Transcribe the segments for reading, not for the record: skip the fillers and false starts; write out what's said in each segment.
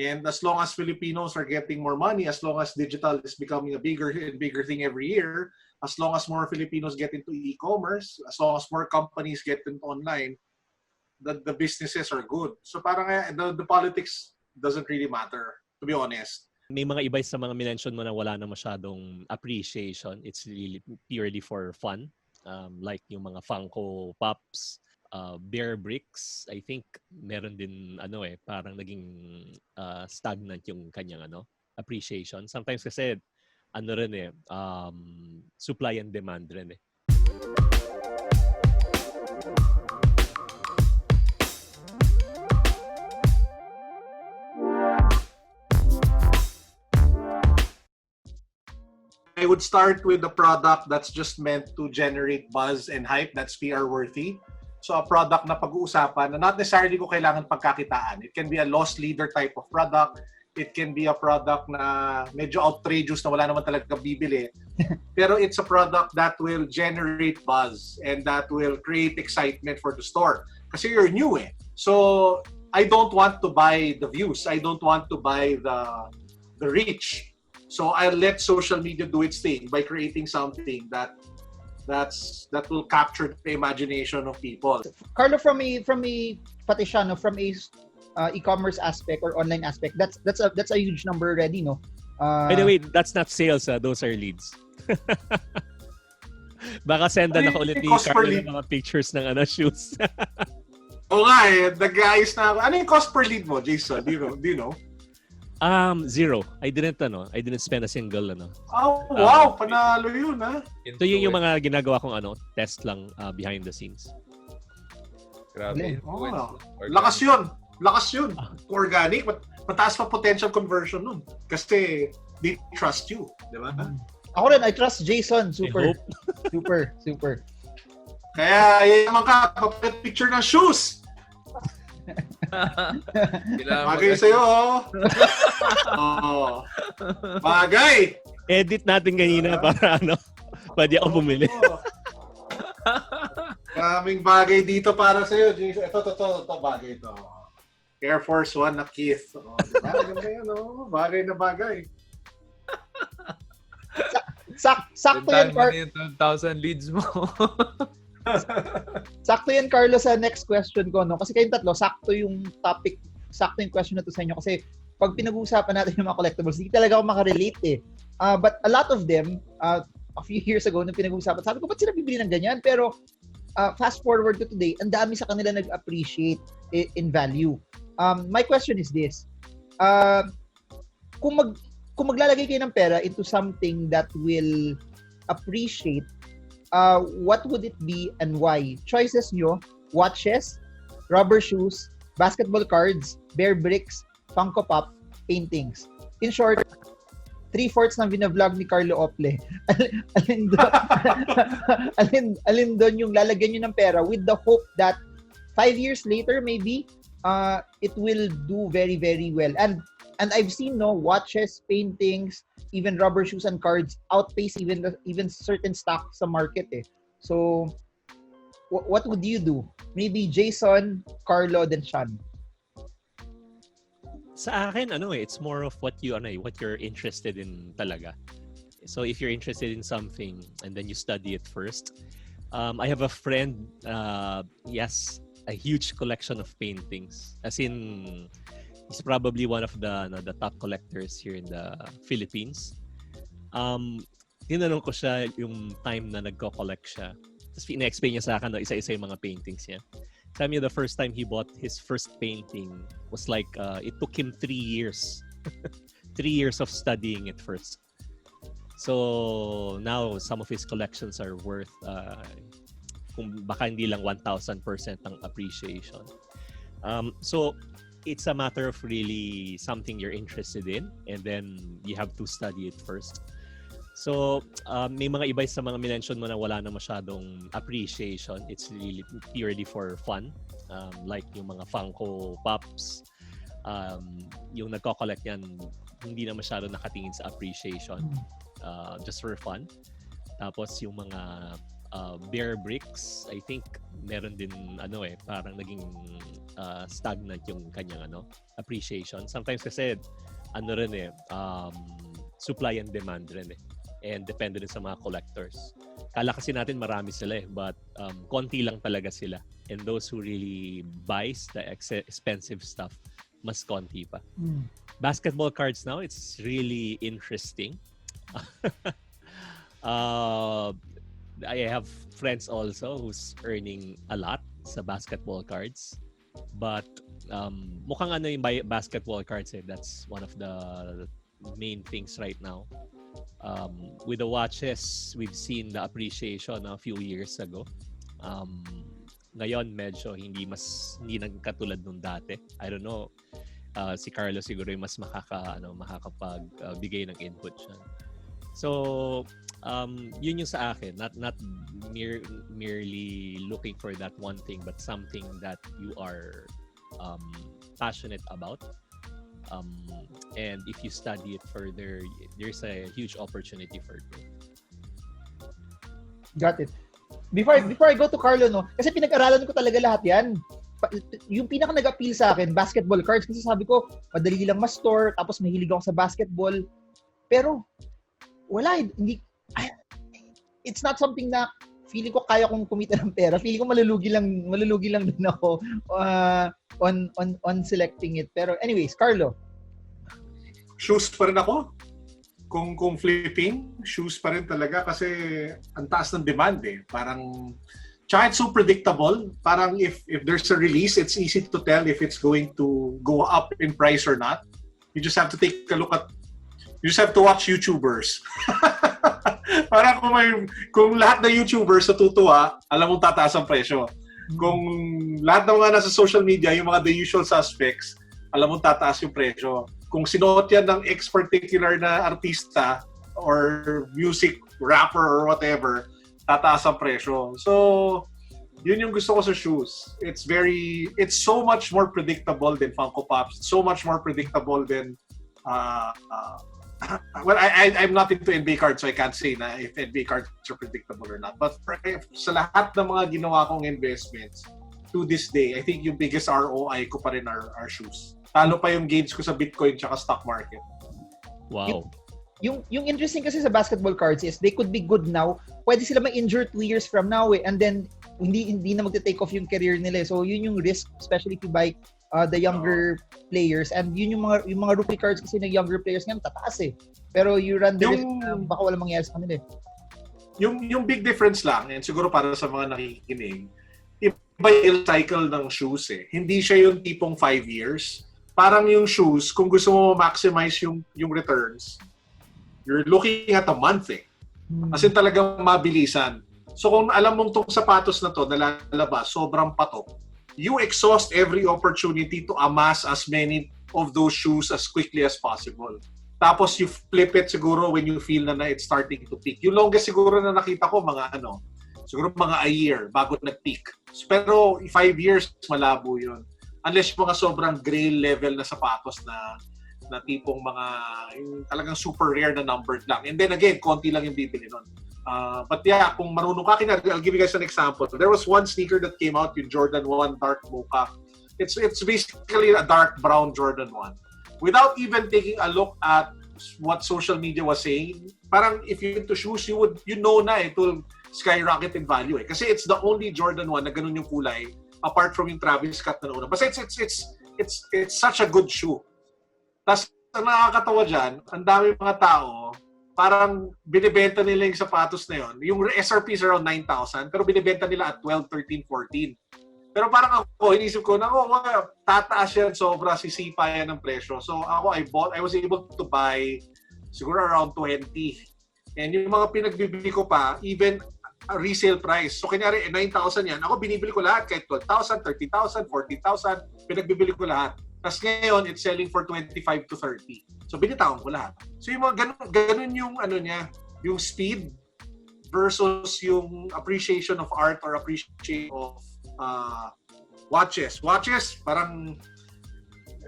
And as long as Filipinos are getting more money, as long as digital is becoming a bigger and bigger thing every year, as long as more Filipinos get into e-commerce, as long as more companies get into online, the businesses are good. So parang the politics doesn't really matter, to be honest. May mga iba sa mga minention mo na wala na masyadong appreciation. It's really purely for fun. Like yung mga Funko Pops, Bear Bricks, I think meron din parang naging stagnant yung kanyang appreciation. Sometimes kasi rin supply and demand rin eh. I would start with a product that's just meant to generate buzz and hype that's PR worthy. So a product na pag-uusapan na not necessarily ko kailangan pagkakitaan. It can be a loss leader type of product. It can be a product na medyo outrageous na wala naman talaga bibili. Pero it's a product that will generate buzz and that will create excitement for the store. Kasi you're new eh. So I don't want to buy the views. I don't want to buy the reach. So I'll let social media do its thing by creating something that will capture the imagination of people. Carlo, from a e-commerce aspect or online aspect, that's a huge number already, no? By the way, that's not sales, those are leads. Baka sendan ako ulit ni Carlo ng mga pictures ng shoes. Oo nga eh, nag-aayos na ako. Ano yung cost per lead mo, Jayson? Do you know? Zero. I didn't spend a single Oh, wow, panalo yun ha. So yun yung mga ginagawa kong test lang behind the scenes. Grabe. Oh, lakas yun. Organic, mataas pa potential conversion nun. Kasi they trust you, di ba? Ako rin, I trust Jayson. Super. super. Kaya yaman ka, picture ng shoes. Bagay sa'yo, oh. Bagay! Edit natin kanina para pwede ako bumili. Kaming bagay dito para sa'yo, Jayson. Ito, bagay ito. Air Force One na Keith. Diba? Ganda yan, bagay na bagay. Sakto yan, Carlo. 2,000 leads mo. Sakto yan, Carlo, sa next question ko, no? Kasi kayong tatlo, sakto yung topic, sakto yung question na to sa inyo. Kasi pag pinag-uusapan natin yung mga collectibles, hindi talaga ako makarelate eh. But a lot of them, a few years ago, nung pinag-uusapan, sabi ko, ba't sila bibili ng ganyan? Pero fast forward to today, ang dami sa kanila nag-appreciate in value. My question is this. Kung maglalagay kayo ng pera into something that will appreciate, what would it be and why? Choices nyo: watches, rubber shoes, basketball cards, bear bricks, Funko Pop, paintings. In short, 3/4 ng binavlog ni Carlo Ople. Alin doon yung lalagyan nyo ng pera with the hope that 5 years later maybe it will do very, very well. And I've seen watches, paintings, even rubber shoes and cards outpace even certain stocks sa market eh. So what would you do? Maybe Jayson, Carlo, then Sean. Sa akin it's more of what you're interested in talaga. So if you're interested in something and then you study it first. I have a friend, he has a huge collection of paintings. As in, he's probably one of the top collectors here in the Philippines. Tinanong ko siya yung time na nagko-collect siya. Tapos ina-explain niya sa akin isa-isa yung mga paintings niya. Sabi niya the first time he bought his first painting was like, it took him 3 years. 3 years of studying it first. So now some of his collections are worth, kung baka hindi lang 1,000% ang appreciation. So it's a matter of really something you're interested in, and then you have to study it first. So may mga iba sa mga minention mo na wala na masyadong appreciation. It's really purely for fun. Like yung mga Funko Pops, yung nagko-collect yan, hindi na masyado nakatingin sa appreciation. Just for fun. Tapos yung mga Bear Bricks, I think meron din parang naging stagnant yung kanyang appreciation. Sometimes kasi supply and demand rin eh. And depende din sa mga collectors. Kala kasi natin marami sila but konti lang talaga sila. And those who really buys the expensive stuff, mas konti pa. Basketball cards now, it's really interesting. I have friends also who's earning a lot sa basketball cards. But mukhang yung basketball cards that's one of the main things right now. With the watches, we've seen the appreciation a few years ago. Ngayon medyo hindi nagkatulad nung dati. I don't know. Si Carlo siguro yung mas makakapagbigay ng input siya. So, yun yung sa akin, not merely looking for that one thing, but something that you are passionate about. And if you study it further, there's a huge opportunity for growth. Got it. Before I go to Carlo, kasi pinag-aralan ko talaga lahat yan. Yung pinaka nag-appeal sa akin, basketball cards, kasi sabi ko, madali lang ma-store, tapos mahilig ako sa basketball. Pero, wala, hindi, it's not something na feeling ko kaya kong kumita ng pera. Feeling ko malulugi lang din ako on selecting it. Pero anyways, Carlo. Shoes pa rin ako. Kung flipping, shoes pa rin talaga kasi ang taas ng demand eh. Parang, tsaka it's so predictable. Parang if there's a release, it's easy to tell if it's going to go up in price or not. You just have to take a look at, you just have to watch YouTubers. Parang kung lahat ng YouTubers natutuwa, alam mong tataas ang presyo. Kung lahat ng mga nasa social media, yung mga the usual suspects, alam mong tataas yung presyo. Kung sinuot yan ng X particular na artista or music rapper or whatever, tataas ang presyo. So, yun yung gusto ko sa shoes. It's so much more predictable than Funko Pops. So much more predictable than well, I'm not into NBA cards, so I can't say na if NBA cards are predictable or not. But sa lahat ng mga ginawa kong investments, to this day, I think yung biggest ROI ko pa rin are shoes. Talo pa yung gains ko sa Bitcoin tsaka stock market. Wow. Yung interesting kasi sa basketball cards is they could be good now. Pwede sila ma-injure 2 years from now and then hindi na magte-take off yung career nila. So yun yung risk, especially if you buy the younger players, and yun yung mga rookie cards kasi ng younger players ngayon tataas eh. Pero you run the risk na baka wala mangyari sa kanila eh. Yung big difference lang, and siguro para sa mga nakikinig, iba yung cycle ng shoes eh. Hindi siya yung tipong 5 years. Parang yung shoes, kung gusto mo maximize yung returns, you're looking at a month eh. Kasi talagang mabilisan. So kung alam mong tong sapatos na to nalalabas, sobrang patok, you exhaust every opportunity to amass as many of those shoes as quickly as possible. Tapos you flip it siguro when you feel na it's starting to peak. Yung longest siguro na nakita ko, siguro mga a year bago nag-peak. Pero 5 years, malabo yun. Unless mga sobrang gray level na sapatos na tipong mga yung talagang super rare na numbered lang. And then again, konti lang yung bibili nun. But yeah, kung marunong ka, I'll give you guys an example. There was one sneaker that came out, yung Jordan 1 Dark Mocha. It's basically a dark brown Jordan 1. Without even taking a look at what social media was saying, parang if you're into shoes, you know na it will skyrocket in value eh. Kasi it's the only Jordan 1 na ganun yung kulay, apart from yung Travis Scott na una. Basta it's such a good shoe. Tapos, ang nakakatawa dyan, ang dami mga tao, parang binibenta nila yung sapatos na yun. Yung SRP is around 9,000, pero binibenta nila at 12, 13, 14. Pero parang ako, inisip ko, tataas yan, sobra, sisipa yan ng presyo. So ako, I was able to buy siguro around 20. And yung mga pinagbibili ko pa, even resale price. So kunyari, 9,000 yan. Ako binibili ko lahat kahit 12,000, 30,000, 40,000. Pinagbibili ko lahat. Tapos ngayon, it's selling for 25 to 30. So binitawan ko lahat. So yung mga ganun yung niya, yung speed versus yung appreciation of art or appreciation of watches. Watches, parang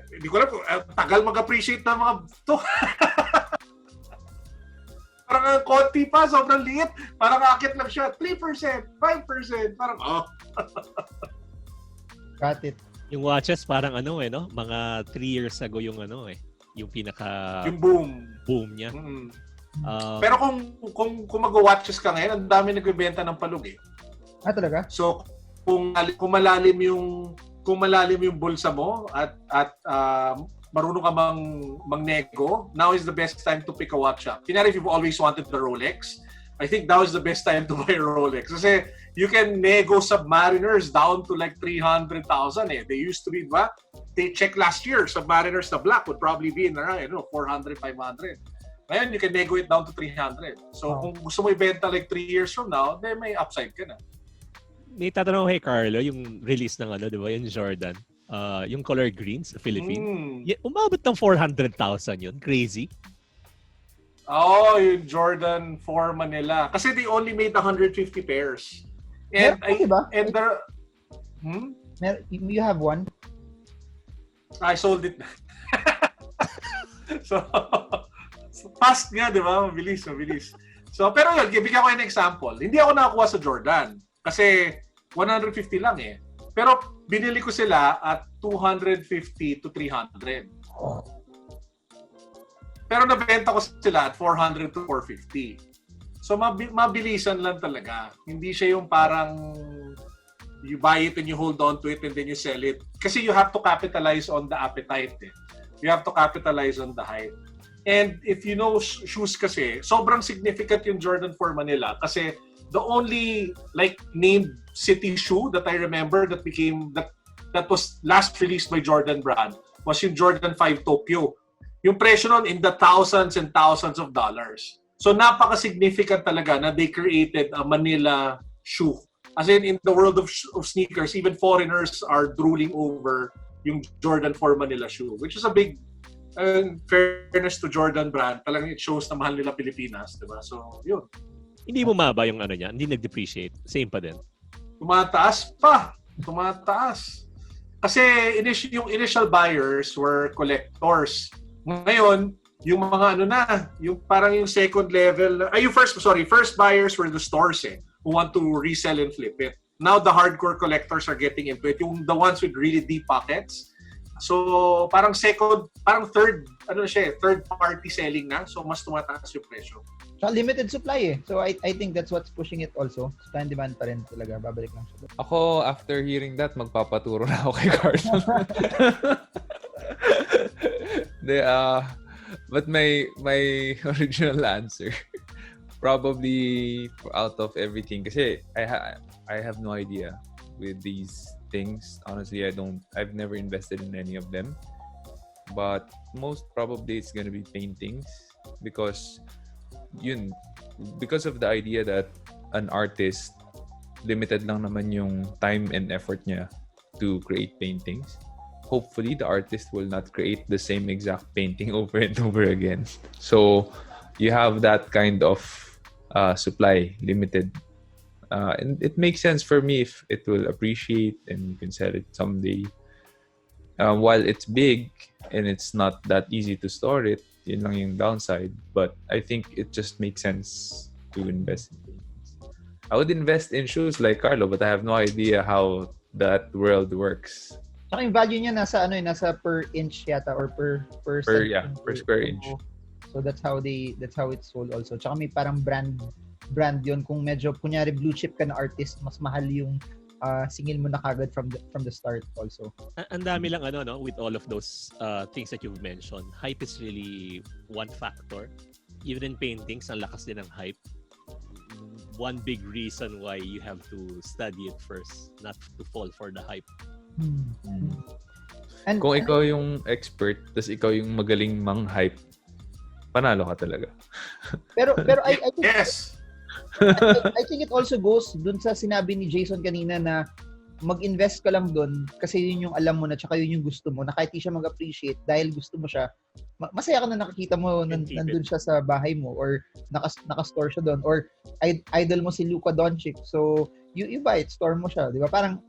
hindi ko alam kung tagal mag-appreciate ng mga to. Parang ang konti pa, sobrang liit. Parang akit lang siya. 3%, 5%. Parang, Got it. Yung watches parang ano no? Mga 3 years ago yung ano yung pinaka yung boom. boom niya. Mm. Um, Pero kung mag-watches ka ngayon, ang dami nagbebenta ng palug eh. Talaga? So kung malalim yung bulsa mo at marunong ka magnego, now is the best time to pick a watch up. Kunyari, if you've always wanted the Rolex, I think now is the best time to buy a Rolex. Kasi you can nego Submariners down to like 300,000 eh. They used to be, diba? They checked last year, Submariners na black would probably be in around 400, 500. Ngayon, you can nego it down to 300. So kung gusto mo ibenta like 3 years from now, then may upside ka na. may tatanong kay Carlo, yung release ng di ba, yung Jordan. Yung color green sa Philippines. Umabot ng 400,000 yun. Crazy. Oh, yung Jordan 4 Manila. Kasi they only made 150 pairs. And diba? and there You have one? I sold it. so fast nga, di ba? Mabilis. So, pero yun, bigyan ko yung example. Hindi ako nakakuha sa Jordan. Kasi 150 lang eh. Pero binili ko sila at 250 to 300. Pero nabenta ko sila at 400 to 450. So mabilisan lang talaga. Hindi siya yung parang you buy it and you hold on to it and then you sell it. Kasi you have to capitalize on the appetite eh. You have to capitalize on the hype. And if you know shoes kasi, sobrang significant yung Jordan 4 Manila kasi the only like named city shoe that I remember that was last released by Jordan brand was yung Jordan 5 Tokyo. Yung presyo nun in the thousands and thousands of dollars. So napaka-significant talaga na they created a Manila shoe. As in the world of sneakers, even foreigners are drooling over yung Jordan 4 Manila shoe, which is a big fairness to Jordan brand. Talagang it shows na mahal nila Pilipinas, diba? So, yun. Hindi bumaba yung niya, hindi nag-depreciate. Same pa din. Tumataas. Kasi yung initial buyers were collectors. Ngayon, yung mga yung parang yung second level, first buyers were the stores who want to resell and flip it. Now the hardcore collectors are getting into it, yung the ones with really deep pockets. So parang third party selling na, so mas tumataas yung presyo. Limited supply eh. So I think that's what's pushing it also. Supply and demand pa rin talaga. Babalik lang siya. Ako, after hearing that, magpapaturo na ako kay Carlo. But my original answer, probably out of everything, kasi I have no idea with these things. Honestly, I've never invested in any of them. But most probably it's gonna be paintings because of the idea that an artist, limited lang naman yung time and effort niya to create paintings. Hopefully, the artist will not create the same exact painting over and over again. So, you have that kind of supply, limited. And it makes sense for me if it will appreciate and you can sell it someday. While it's big and it's not that easy to store it, yun lang yung downside. But I think it just makes sense to invest in things. I would invest in shoes like Carlo, but I have no idea how that world works. Saka yung value niya nasa per inch yata or per square inch. So that's how it's sold also. Tsaka may parang brand yun. Kung medyo kunyari blue chip ka na artist, mas mahal yung singil mo na kagad from the start also. Ang dami lang with all of those things that you've mentioned. Hype is really one factor. Even in paintings, ang lakas din ng hype. One big reason why you have to study it first, not to fall for the hype. And kung ikaw yung expert, tas ikaw yung magaling mang-hype, panalo ka talaga. Pero I think, yes. I think it also goes dun sa sinabi ni Jayson kanina na mag-invest ka lang dun kasi yun yung alam mo na tsaka yun yung gusto mo na kahit di siya mag-appreciate dahil gusto mo siya, masaya ka na nakikita mo nandun siya sa bahay mo or naka-store siya doon or idol mo si Luka Doncic, so you buy it, store mo siya, di ba? Parang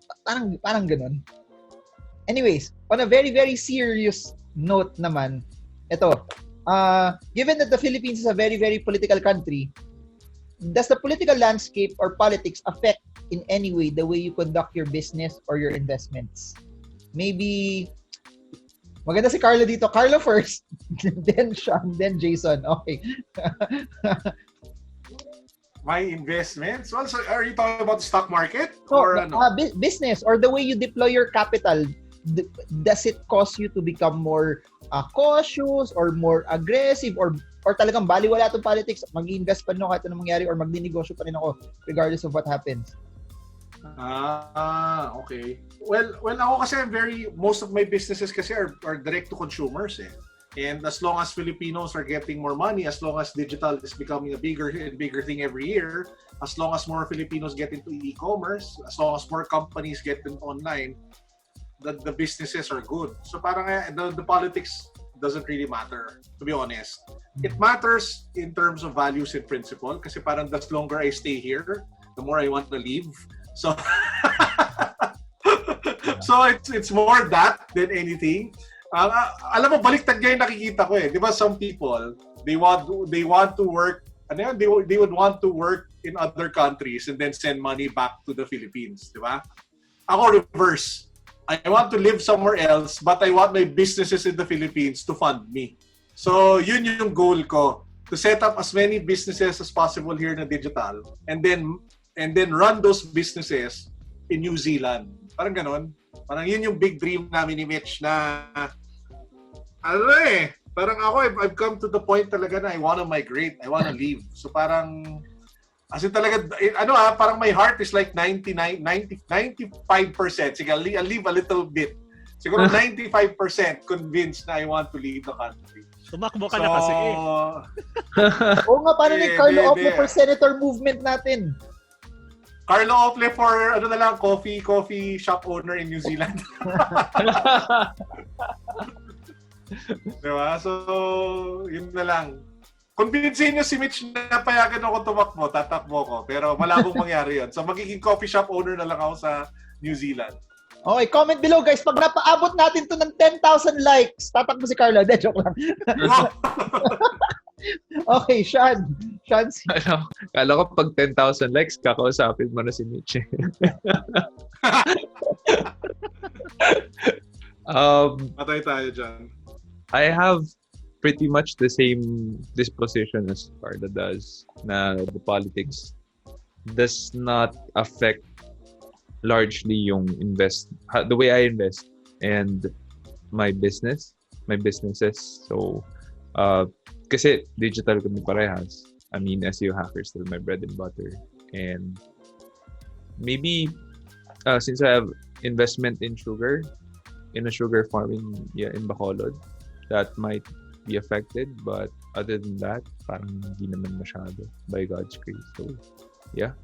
ganun. Anyways, on a very very serious note naman, ito, given that the Philippines is a very, very political country, does the political landscape or politics affect in any way the way you conduct your business or your investments? Maybe, maganda si Carlo dito. Carlo first, then Sean, then Jayson. Okay. My investments? Well, so are you talking about the stock market? So, Or ano? business or the way you deploy your capital, does it cause you to become more cautious or more aggressive or talagang baliwala itong politics, mag-invest pa rin ako kahit anong mangyari or magninegosyo pa rin ako regardless of what happens? Okay. Well, ako kasi most of my businesses kasi are direct to consumers eh. And as long as Filipinos are getting more money, as long as digital is becoming a bigger and bigger thing every year, as long as more Filipinos get into e-commerce, as long as more companies get into online, the businesses are good. So parang the politics doesn't really matter, to be honest. It matters in terms of values and principle kasi parang the longer I stay here, the more I want to leave. So so it's more that than anything. Alam mo, baliktad nga yung nakikita ko eh. Di ba, some people, they want to work, they would want to work in other countries and then send money back to the Philippines. Di ba? Ako reverse. I want to live somewhere else, but I want my businesses in the Philippines to fund me. So, yun yung goal ko. To set up as many businesses as possible here na digital and then run those businesses in New Zealand. Parang ganon. Parang yun yung big dream namin ni Mitch na parang ako, I've come to the point talaga na I want to migrate, I want to leave. So parang, as in talaga, parang my heart is like 95%. Sige, I'll leave a little bit. Siguro 95% convinced na I want to leave the country. Tumakbo ka na kasi eh. Oo nga, paano ni Carlo Ople for senator movement natin? Carlo Ople for coffee shop owner in New Zealand. Diba? So, yun na lang. Convincein nyo si Mitch na payagan ako tumakbo, tatakbo ko. Pero malabong mangyari yun. So, magiging coffee shop owner na lang ako sa New Zealand. Okay, comment below guys. Pag napaabot natin to ng 10,000 likes, tatakbo si Carlo. De, joke lang. Okay, Sean. Kala ko pag 10,000 likes, kakausapin mo na si Mitch. Patay tayo dyan. I have pretty much the same disposition as Carla does, na the politics does not affect largely yung the way I invest and my businesses. So, kasi digital kami parehas. I mean, SEO hackers still my bread and butter. And maybe since I have investment in a sugar farming in Bacolod, that might be affected, but other than that, parang hindi naman masyado by God's grace. So, yeah.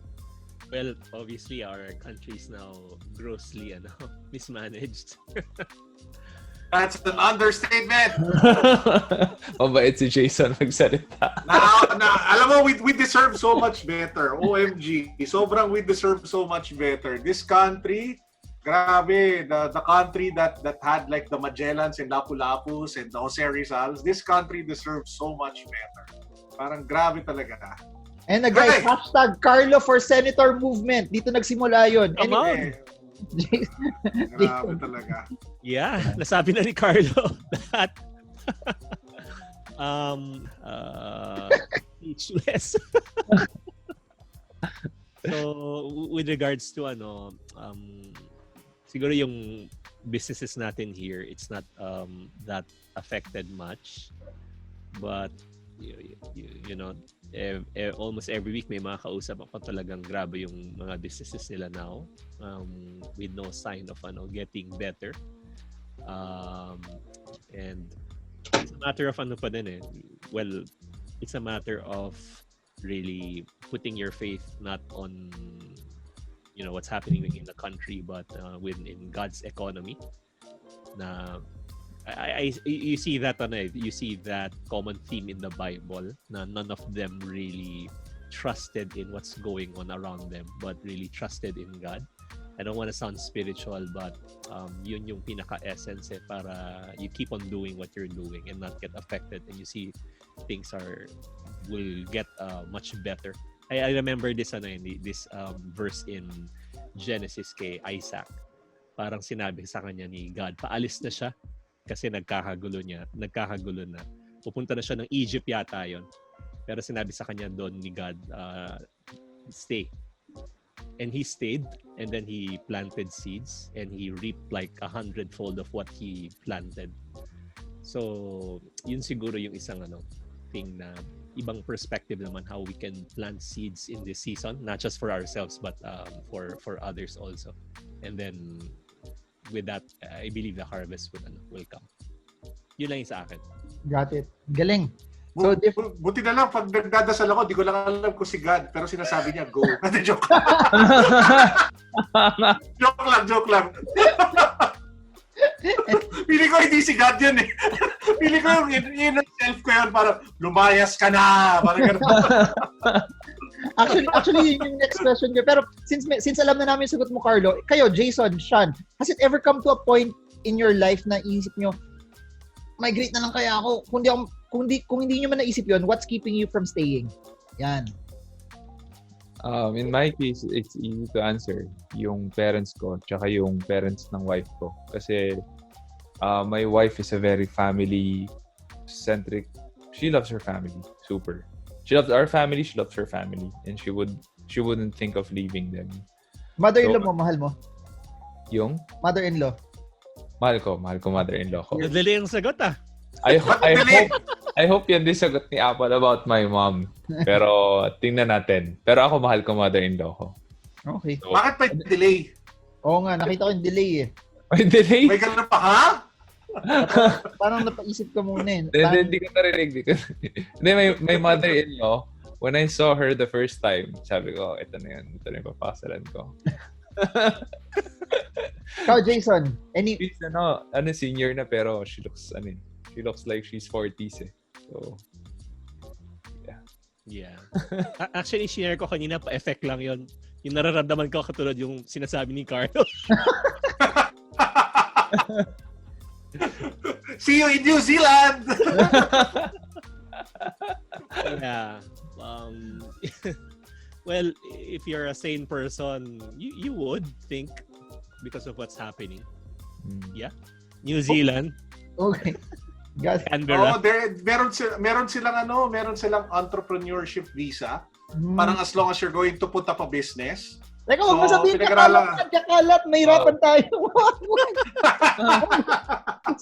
Well, obviously our country is now grossly mismanaged. That's an understatement. Mabait si Jayson magsalita. Alam mo, we deserve so much better. OMG. Sobrang we deserve so much better. This country, grabe, the country that had like the Magellans and Lapu-Lapus and the Jose Rizals, this country deserves so much better. Parang grabe talaga. And guys, hashtag Carlo for Senator movement. Dito nagsimula yun. Come on. Grabe talaga. Yeah, nasabi na ni Carlo that speechless. So with regards to siguro yung businesses natin here, it's not that affected much, but you know, almost every week may mga kausap ako talagang grabe yung mga businesses nila now, with no sign of getting better, and it's a matter of well, it's a matter of really putting your faith not on what's happening in the country, but within God's economy. Na you see that you see that common theme in the Bible, na none of them really trusted in what's going on around them, but really trusted in God. I don't want to sound spiritual, but yun yung pinaka-essence para you keep on doing what you're doing and not get affected, and you see things will get much better. I remember this verse in Genesis kay Isaac. Parang sinabi sa kanya ni God, paalis na siya kasi nagkakagulo na. Pupunta na siya ng Egypt yata yon. Pero sinabi sa kanya doon ni God, stay. And he stayed, and then he planted seeds, and he reaped like 100-fold of what he planted. So, yun siguro yung isang thing na ibang perspective naman how we can plant seeds in this season, not just for ourselves but for others also. And then with that, I believe the harvest will come. Yun lang yung sa akin. Got it. Galing. So, buti na lang, pag nagdadasal ako, di ko lang alam kung si God, pero sinasabi niya, go. Joke lang. Pili ko hindi si God yun eh. Pili ko yung inner self ko yun, parang lumayas ka na. Parang ganun. Actually, yun yung next question ko. Pero since alam na namin yung sagot mo, Carlo, kayo, Jayson, Sean, has it ever come to a point in your life na isip nyo, migrate na lang kaya ako? Kung hindi nyo man naisip yun, what's keeping you from staying? Yan. In my case, it's easy to answer. Yung parents ko, tsaka yung parents ng wife ko. Kasi my wife is a very family-centric. She loves her family. Super. She loves our family, she loves her family. And she wouldn't think of leaving them. Mother-in-law mo, mahal mo? Yung? Mother-in-law. Mahal ko mother-in-law ko. Nadali ang sagot I hope yan din sagot ni Apple about my mom. Pero tingnan natin. Pero ako mahal ko mother-in-law ko. Okay. So, bakit pa delay? Oo nga, nakita ko yung delay eh. May delay? May ganun pa, ha? Parang napaisip ko muna eh. Hindi ko narinig. Hindi, may mother-in-law. When I saw her the first time, sabi ko, ito na yun. Ito na yung papasalan ko. Ikaw, Jayson, She's senior na pero she looks like she's 40s eh. So, yeah. Actually, share ko kanina, pa-effect lang yon. Yung nararamdaman ko katulad yung sinasabi ni Carlo. See you in New Zealand! Yeah. Well, if you're a sane person, you would think because of what's happening. Yeah. New Zealand. Okay. Got it. Canberra. Meron silang entrepreneurship visa. Parang as long as you're going to put up a business. Teka, huwag mo sabihin kakalat, may hirapan tayo.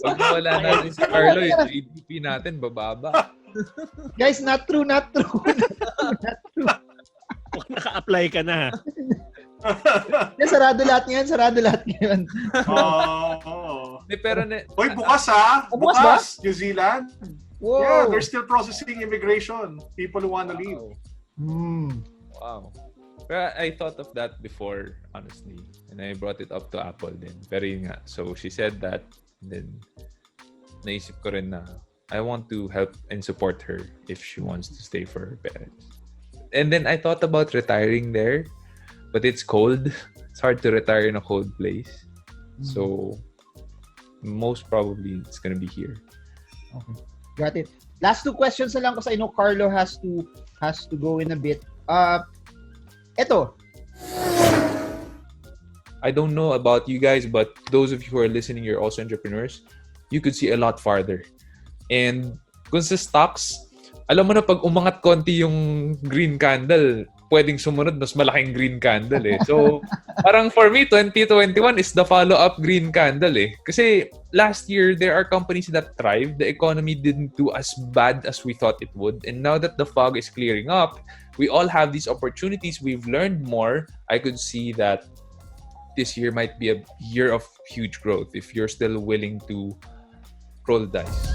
Pag wala natin si Carlo, yung GDP natin, bababa. Guys, not true. Naka-apply ka na. Sarado lahat ngayon. Pero Hoy, bukas ha? Bukas ba? New Zealand. Whoa. Yeah, they're still processing immigration. People who want to leave. Wow. Pero I thought of that before, honestly. And I brought it up to Apple din. Pero yun nga. So she said that. And then, naisip ko rin na I want to help and support her if she wants to stay for her parents. And then I thought about retiring there. But it's cold. It's hard to retire in a cold place. So, most probably, it's gonna be here. Okay. Got it. Last two questions na lang kasi I know Carlo has to go in a bit. Eto. I don't know about you guys, but those of you who are listening, you're also entrepreneurs. You could see a lot farther. And kung sa stocks, alam mo na pag umangat konti yung green candle, pwedeng sumunod mas malaking green candle eh. So, parang for me, 2021 is the follow-up green candle eh. Kasi last year, there are companies that thrived. The economy didn't do as bad as we thought it would. And now that the fog is clearing up, we all have these opportunities. We've learned more. I could see that this year might be a year of huge growth if you're still willing to roll the dice.